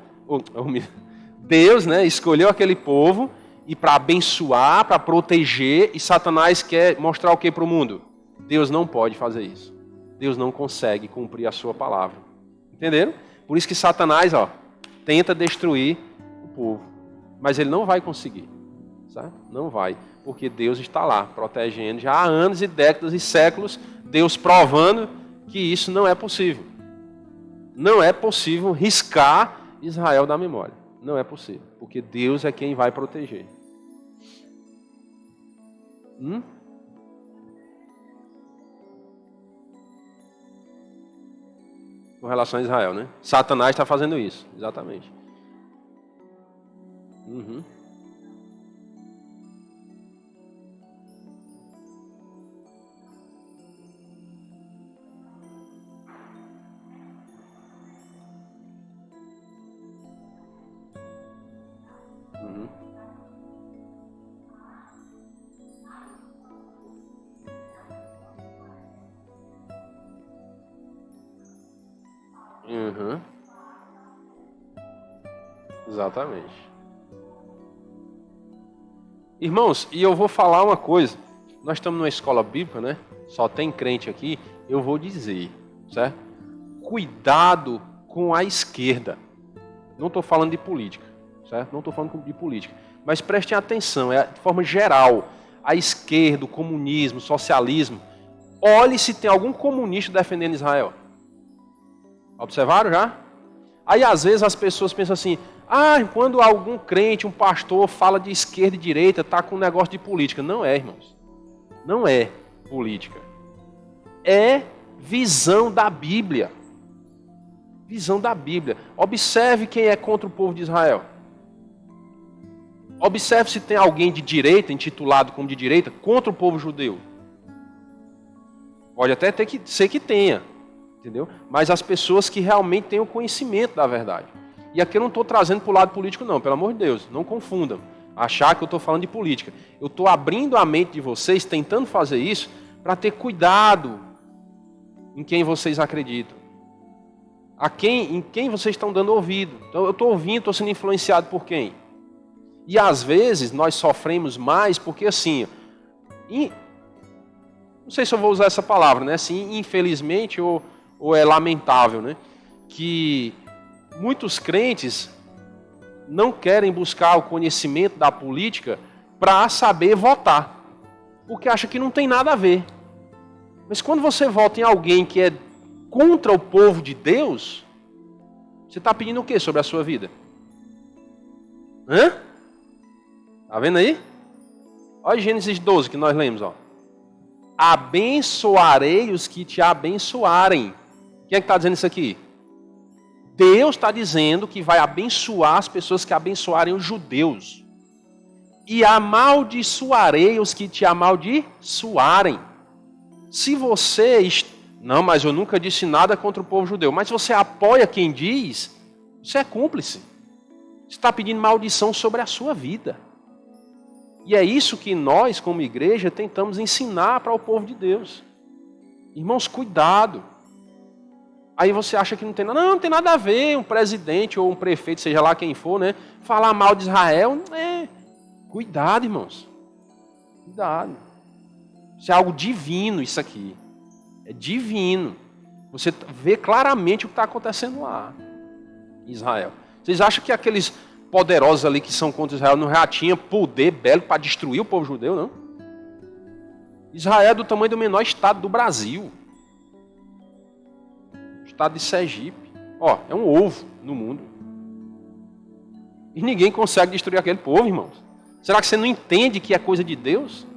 Deus, né, escolheu aquele povo e para abençoar, para proteger, e Satanás quer mostrar o que para o mundo? Deus não pode fazer isso. Deus não consegue cumprir a sua palavra. Entenderam? Por isso que Satanás, tenta destruir o povo. Mas ele não vai conseguir. Certo? Não vai. Porque Deus está lá, protegendo já há anos e décadas e séculos, Deus provando que isso não é possível. Não é possível riscar Israel da memória. Não é possível. Porque Deus é quem vai proteger. Com relação a Israel, né? Satanás está fazendo isso. Exatamente. Exatamente. Irmãos, e eu vou falar uma coisa. Nós estamos numa escola bíblica, né? Só tem crente aqui. Eu vou dizer, certo? Cuidado com a esquerda. Não estou falando de política, certo? Não estou falando de política. Mas prestem atenção, de forma geral. A esquerda, o comunismo, o socialismo. Olhe se tem algum comunista defendendo Israel. Observaram já? Aí às vezes as pessoas pensam assim, quando algum crente, um pastor fala de esquerda e direita, está com um negócio de política. Não é, irmãos. Não é política. É visão da Bíblia. Visão da Bíblia. Observe quem é contra o povo de Israel. Observe se tem alguém de direita, intitulado como de direita, contra o povo judeu. Pode até ser que tenha. Entendeu? Mas as pessoas que realmente têm o conhecimento da verdade. E aqui eu não estou trazendo para o lado político não, pelo amor de Deus, não confundam. Achar que eu estou falando de política. Eu estou abrindo a mente de vocês, tentando fazer isso, para ter cuidado em quem vocês acreditam. Em quem vocês estão dando ouvido. Então, eu estou ouvindo, estou sendo influenciado por quem? E às vezes nós sofremos mais porque assim, não sei se eu vou usar essa palavra, né? Assim, infelizmente ou é lamentável, né? Que muitos crentes não querem buscar o conhecimento da política para saber votar, porque acha que não tem nada a ver. Mas quando você vota em alguém que é contra o povo de Deus, você está pedindo o que sobre a sua vida? Hã? Tá vendo aí? Olha Gênesis 12 que nós lemos, ó. Abençoarei os que te abençoarem. Quem é que está dizendo isso aqui? Deus está dizendo que vai abençoar as pessoas que abençoarem os judeus. E amaldiçoarei os que te amaldiçoarem. Se você... Não, mas eu nunca disse nada contra o povo judeu. Mas se você apoia quem diz, você é cúmplice. Você está pedindo maldição sobre a sua vida. E é isso que nós, como igreja, tentamos ensinar para o povo de Deus. Irmãos, cuidado. Aí você acha que não tem nada. Não tem nada a ver um presidente ou um prefeito, seja lá quem for, né? Falar mal de Israel. Cuidado, irmãos. Cuidado. Isso é algo divino, isso aqui. É divino. Você vê claramente o que está acontecendo lá em Israel. Vocês acham que aqueles poderosos ali que são contra Israel não já tinham poder bélico para destruir o povo judeu, não? Israel é do tamanho do menor estado do Brasil. O estado de Sergipe. Ó, é um ovo no mundo. E ninguém consegue destruir aquele povo, irmãos. Será que você não entende que é coisa de Deus?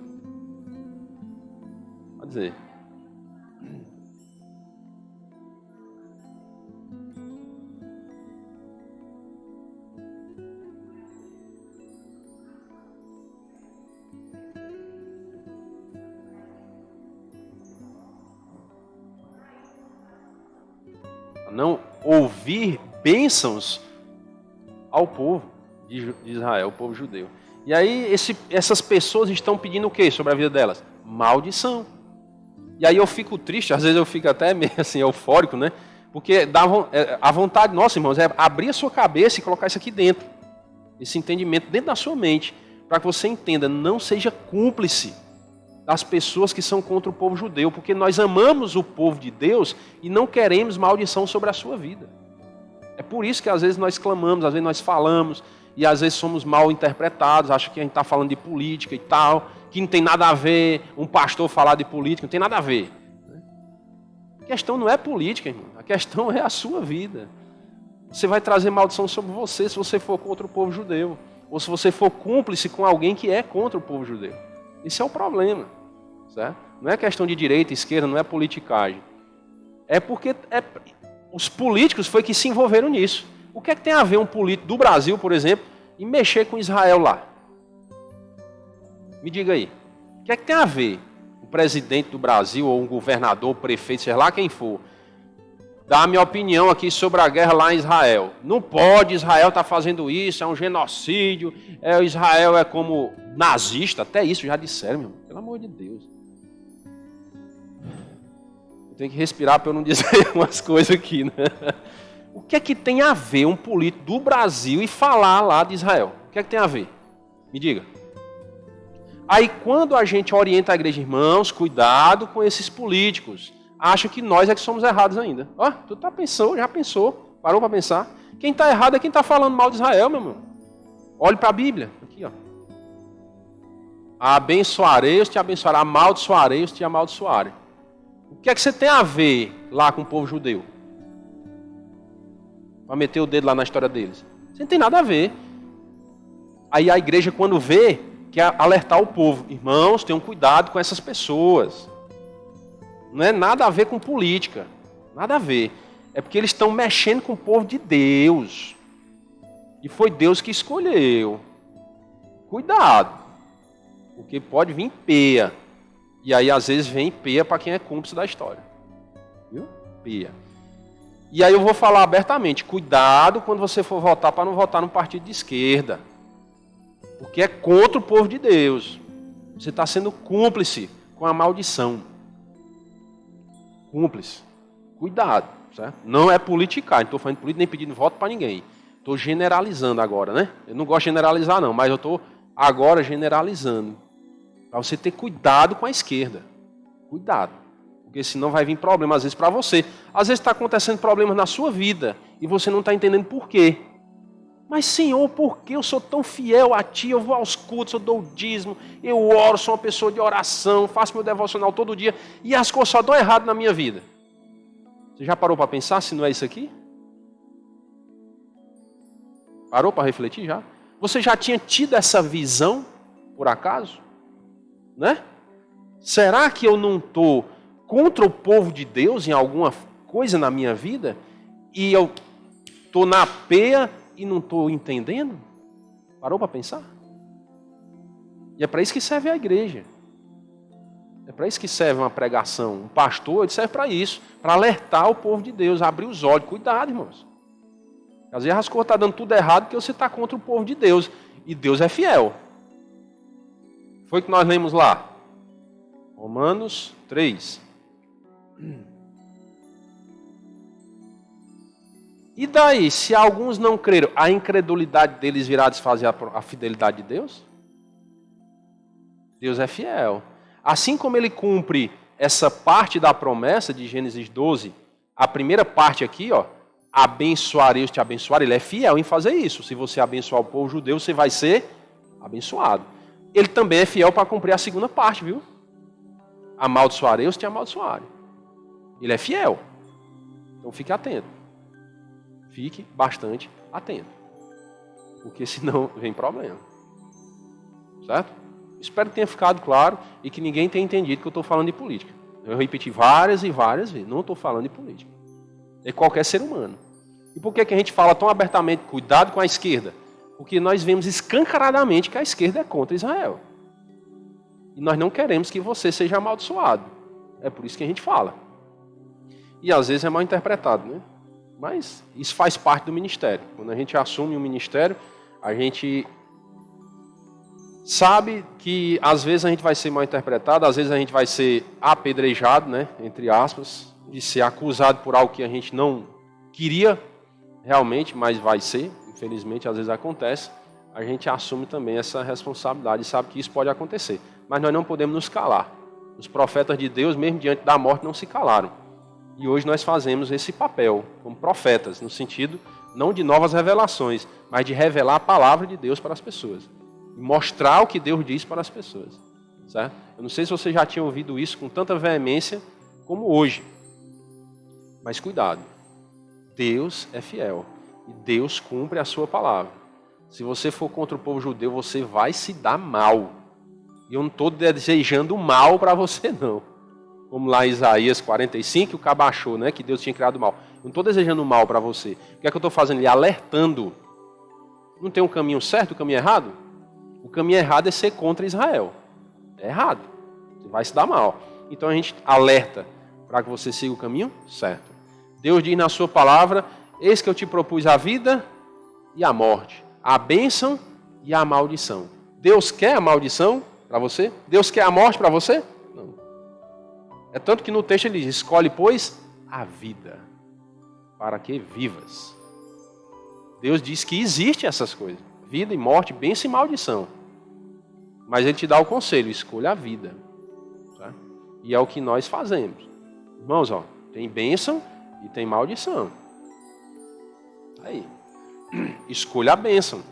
Pode dizer. Não ouvir bênçãos ao povo de Israel, o povo judeu. E aí essas pessoas estão pedindo o que sobre a vida delas? Maldição. E aí eu fico triste, às vezes eu fico até meio assim eufórico, né? Porque a vontade nossa, irmãos, é abrir a sua cabeça e colocar isso aqui dentro. Esse entendimento dentro da sua mente. Para que você entenda, não seja cúmplice das pessoas que são contra o povo judeu, porque nós amamos o povo de Deus e não queremos maldição sobre a sua vida. É por isso que às vezes nós clamamos, às vezes nós falamos, e às vezes somos mal interpretados, acham que a gente está falando de política e tal, que não tem nada a ver um pastor falar de política, não tem nada a ver. A questão não é política, irmão, a questão é a sua vida. Você vai trazer maldição sobre você se você for contra o povo judeu, ou se você for cúmplice com alguém que é contra o povo judeu. Esse é o problema, certo? Não é questão de direita, esquerda, não é politicagem. É porque os políticos foi que se envolveram nisso. O que é que tem a ver um político do Brasil, por exemplo, e mexer com Israel lá? Me diga aí. O que é que tem a ver o presidente do Brasil, ou um governador, o prefeito, seja lá quem for, dar a minha opinião aqui sobre a guerra lá em Israel? Não pode, Israel está fazendo isso, é um genocídio, Israel é como nazista, até isso já disseram, meu irmão, pelo amor de Deus. Eu tenho que respirar para eu não dizer umas coisas aqui, né? O que é que tem a ver um político do Brasil e falar lá de Israel? O que é que tem a ver? Me diga. Aí quando a gente orienta a igreja, irmãos, cuidado com esses políticos. Acham que nós é que somos errados ainda. Ó, tu já pensou, parou para pensar. Quem está errado é quem está falando mal de Israel, meu irmão. Olhe para a Bíblia, aqui ó. Abençoarei os te abençoarei, amaldiçoarei os te amaldiçoarem. O que é que você tem a ver lá com o povo judeu? Para meter o dedo lá na história deles. Você não tem nada a ver. Aí a igreja, quando vê, quer alertar o povo. Irmãos, tenham cuidado com essas pessoas. Não é nada a ver com política. Nada a ver. É porque eles estão mexendo com o povo de Deus. E foi Deus que escolheu. Cuidado. Porque pode vir peia. E aí, às vezes, vem peia para quem é cúmplice da história. Viu? Peia. E aí eu vou falar abertamente. Cuidado quando você for votar para não votar num partido de esquerda. Porque é contra o povo de Deus. Você está sendo cúmplice com a maldição. Cúmplice. Cuidado. certo? Não é politicar, não estou falando política nem pedindo voto para ninguém. Estou generalizando agora, né? Eu não gosto de generalizar não, mas eu estou agora generalizando. Para você ter cuidado com a esquerda. Cuidado. Porque senão vai vir problema, às vezes, para você. Às vezes está acontecendo problemas na sua vida e você não está entendendo por quê. Mas, Senhor, por que eu sou tão fiel a Ti? Eu vou aos cultos, eu dou o dízimo, eu oro, sou uma pessoa de oração, faço meu devocional todo dia e as coisas só dão errado na minha vida. Você já parou para pensar se não é isso aqui? Parou para refletir já? Você já tinha tido essa visão, por acaso? Né? Será que eu não estou contra o povo de Deus em alguma coisa na minha vida? E eu estou na peia e não estou entendendo? Parou para pensar? E é para isso que serve a igreja. É para isso que serve uma pregação. Um pastor, ele serve para isso. Para alertar o povo de Deus, abrir os olhos. Cuidado, irmãos. Às vezes as coisas estão dando tudo errado porque você está contra o povo de Deus. E Deus é fiel. Foi o que nós lemos lá. Romanos 3. E daí, se alguns não creram, a incredulidade deles virá desfazer a fidelidade de Deus? Deus é fiel. Assim como ele cumpre essa parte da promessa de Gênesis 12, a primeira parte aqui, ó, abençoarei os te abençoar, ele é fiel em fazer isso. Se você abençoar o povo judeu, você vai ser abençoado. Ele também é fiel para cumprir a segunda parte, viu? Amaldiçoarei os te amaldiçoarem. Ele é fiel. Então fique atento. Fique bastante atento. Porque senão vem problema. Certo? Espero que tenha ficado claro e que ninguém tenha entendido que eu estou falando de política. Eu repeti várias e várias vezes. Não estou falando de política. É qualquer ser humano. E por que a gente fala tão abertamente, cuidado com a esquerda? Porque nós vemos escancaradamente que a esquerda é contra Israel. E nós não queremos que você seja amaldiçoado. É por isso que a gente fala. E às vezes é mal interpretado, né? Mas isso faz parte do ministério. Quando a gente assume um ministério, a gente sabe que às vezes a gente vai ser mal interpretado, às vezes a gente vai ser apedrejado, né? Entre aspas, de ser acusado por algo que a gente não queria realmente, mas vai ser. Infelizmente, às vezes acontece. A gente assume também essa responsabilidade e sabe que isso pode acontecer. Mas nós não podemos nos calar. Os profetas de Deus, mesmo diante da morte, não se calaram. E hoje nós fazemos esse papel como profetas, no sentido não de novas revelações, mas de revelar a palavra de Deus para as pessoas. E mostrar o que Deus diz para as pessoas. Certo? Eu não sei se você já tinha ouvido isso com tanta veemência como hoje. Mas cuidado. Deus é fiel. E Deus cumpre a sua palavra. Se você for contra o povo judeu, você vai se dar mal. E eu não estou desejando mal para você, não. Como lá em Isaías 45, o cabo achou, né, que Deus tinha criado o mal. Eu não estou desejando mal para você. O que é que eu estou fazendo? Ele alertando. Não tem um caminho certo e um caminho errado? O caminho errado é ser contra Israel. É errado. Você vai se dar mal. Então a gente alerta para que você siga o caminho certo. Deus diz na sua palavra: eis que eu te propus a vida e a morte, a bênção e a maldição. Deus quer a maldição para você? Deus quer a morte para você? Não. É tanto que no texto ele diz: escolhe, pois, a vida, para que vivas. Deus diz que existe essas coisas: vida e morte, bênção e maldição. Mas ele te dá o conselho: escolha a vida. Tá? E é o que nós fazemos. Irmãos, ó, tem bênção e tem maldição. Aí, escolha a bênção.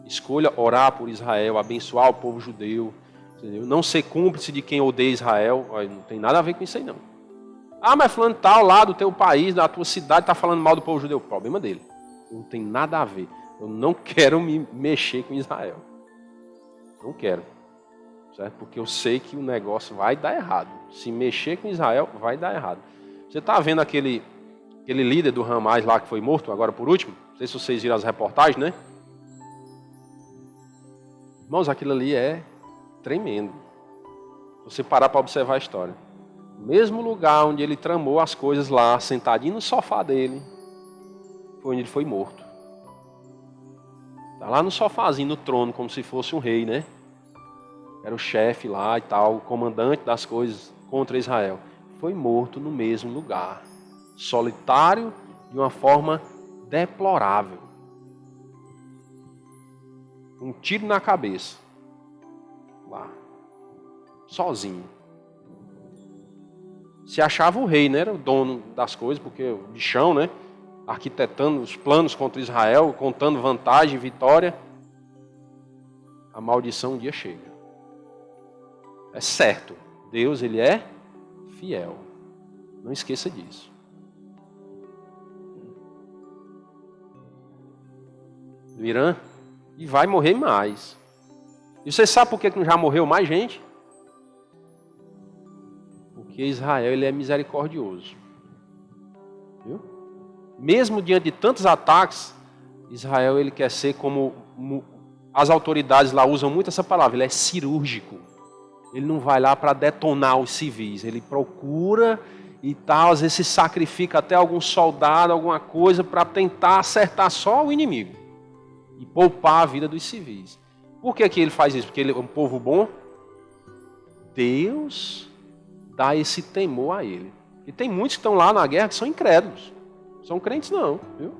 Escolha orar por Israel, abençoar o povo judeu. Entendeu? Não ser cúmplice de quem odeia Israel. Não tem nada a ver com isso aí, não. Ah, mas fulano tal lá do teu país, da tua cidade, está falando mal do povo judeu. Problema dele. Não tem nada a ver. Eu não quero me mexer com Israel. Não quero. Certo? Porque eu sei que o negócio vai dar errado. Se mexer com Israel, vai dar errado. Você está vendo aquele líder do Hamas lá que foi morto, agora por último? Não sei se vocês viram as reportagens, né? Irmãos, aquilo ali é tremendo. Se você parar para observar a história. O mesmo lugar onde ele tramou as coisas lá, sentadinho no sofá dele, foi onde ele foi morto. Está lá no sofazinho, no trono, como se fosse um rei, né? Era o chefe lá e tal, o comandante das coisas contra Israel. Foi morto no mesmo lugar. solitário, de uma forma deplorável. Um tiro na cabeça. Lá. Sozinho. Se achava o rei, né? Era o dono das coisas, porque o bichão, né? Arquitetando os planos contra Israel, contando vantagem, vitória. A maldição um dia chega. É certo. Deus, ele é fiel. Não esqueça disso. Do Irã. E vai morrer mais. E você sabe por que não já morreu mais gente? Porque Israel, ele é misericordioso. Viu? Mesmo diante de tantos ataques, Israel, ele quer ser como... As autoridades lá usam muito essa palavra. Ele é cirúrgico. Ele não vai lá para detonar os civis. Ele procura e tal. Às vezes se sacrifica até algum soldado, alguma coisa, para tentar acertar só o inimigo. E poupar a vida dos civis. Por que ele faz isso? Porque ele é um povo bom? Deus dá esse temor a ele. E tem muitos que estão lá na guerra que são incrédulos. Não são crentes não, viu?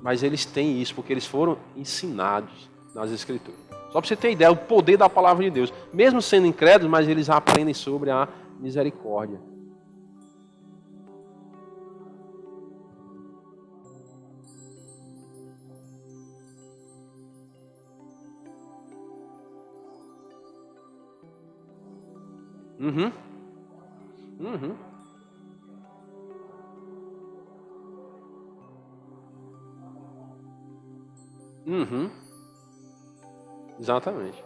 Mas eles têm isso porque eles foram ensinados nas Escrituras. Só para você ter ideia, o poder da palavra de Deus. Mesmo sendo incrédulos, mas eles aprendem sobre a misericórdia. Uhum. Uhum. Uhum. Exatamente.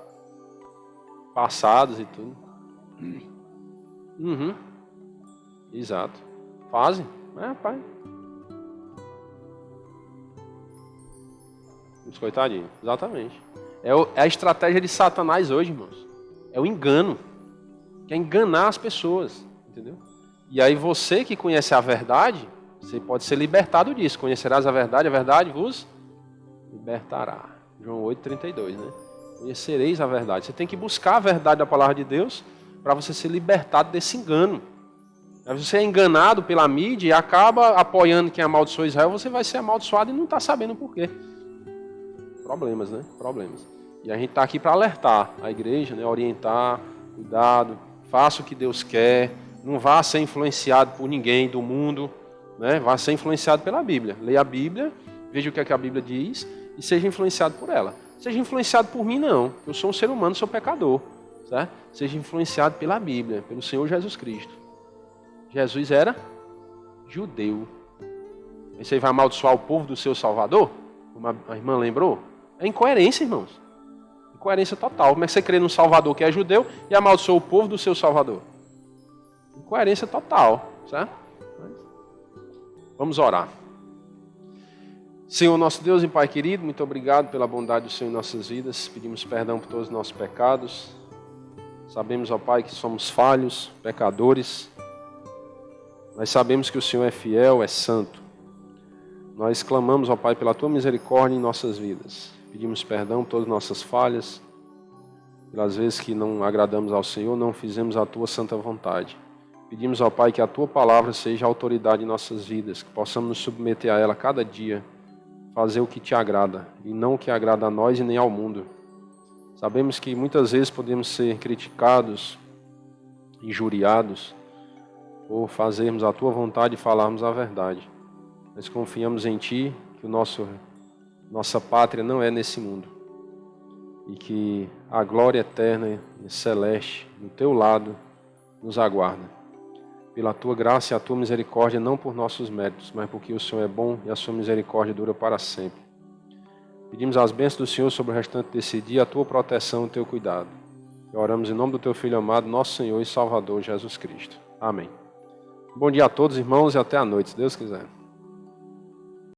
Passados e tudo. Uhum. Exato. Fazem. Pai. Os coitadinhos. Exatamente. É a estratégia de Satanás hoje, irmãos. É o engano. Quer enganar as pessoas. Entendeu? E aí você que conhece a verdade, você pode ser libertado disso. Conhecerás a verdade vos libertará. João 8,32, né? Conhecereis a verdade. Você tem que buscar a verdade da palavra de Deus para você ser libertado desse engano. Aí você é enganado pela mídia e acaba apoiando quem amaldiçoa Israel, você vai ser amaldiçoado e não está sabendo por quê. Problemas, né? Problemas. E a gente está aqui para alertar a igreja, né? Orientar, cuidado, faça o que Deus quer, não vá ser influenciado por ninguém do mundo, né? Vá ser influenciado pela Bíblia. Leia a Bíblia, veja o que é que a Bíblia diz e seja influenciado por ela. Seja influenciado por mim, não. Eu sou um ser humano, sou pecador. Certo? Seja influenciado pela Bíblia, pelo Senhor Jesus Cristo. Jesus era judeu. E você vai amaldiçoar o povo do seu Salvador? Como a irmã lembrou? É incoerência, irmãos. Incoerência total. Como é que você crê num Salvador que é judeu e amaldiçoa o povo do seu Salvador? Incoerência total. Certo? Vamos orar. Senhor, nosso Deus e Pai querido, muito obrigado pela bondade do Senhor em nossas vidas. Pedimos perdão por todos os nossos pecados. Sabemos, ó Pai, que somos falhos, pecadores. Nós sabemos que o Senhor é fiel, é santo. Nós clamamos, ó Pai, pela Tua misericórdia em nossas vidas. Pedimos perdão por todas as nossas falhas, pelas vezes que não agradamos ao Senhor, não fizemos a Tua santa vontade. Pedimos, ó Pai, que a Tua palavra seja a autoridade em nossas vidas, que possamos nos submeter a ela cada dia, fazer o que Te agrada, e não o que agrada a nós e nem ao mundo. Sabemos que muitas vezes podemos ser criticados, injuriados, por fazermos a Tua vontade e falarmos a verdade. Nós confiamos em Ti, que nossa pátria não é nesse mundo. E que a glória eterna e celeste, do Teu lado, nos aguarda. Pela Tua graça e a Tua misericórdia, não por nossos méritos, mas porque o Senhor é bom e a Sua misericórdia dura para sempre. Pedimos as bênçãos do Senhor sobre o restante desse dia, a Tua proteção e o Teu cuidado. E oramos em nome do Teu Filho amado, nosso Senhor e Salvador Jesus Cristo. Amém. Bom dia a todos, irmãos, e até a noite, se Deus quiser.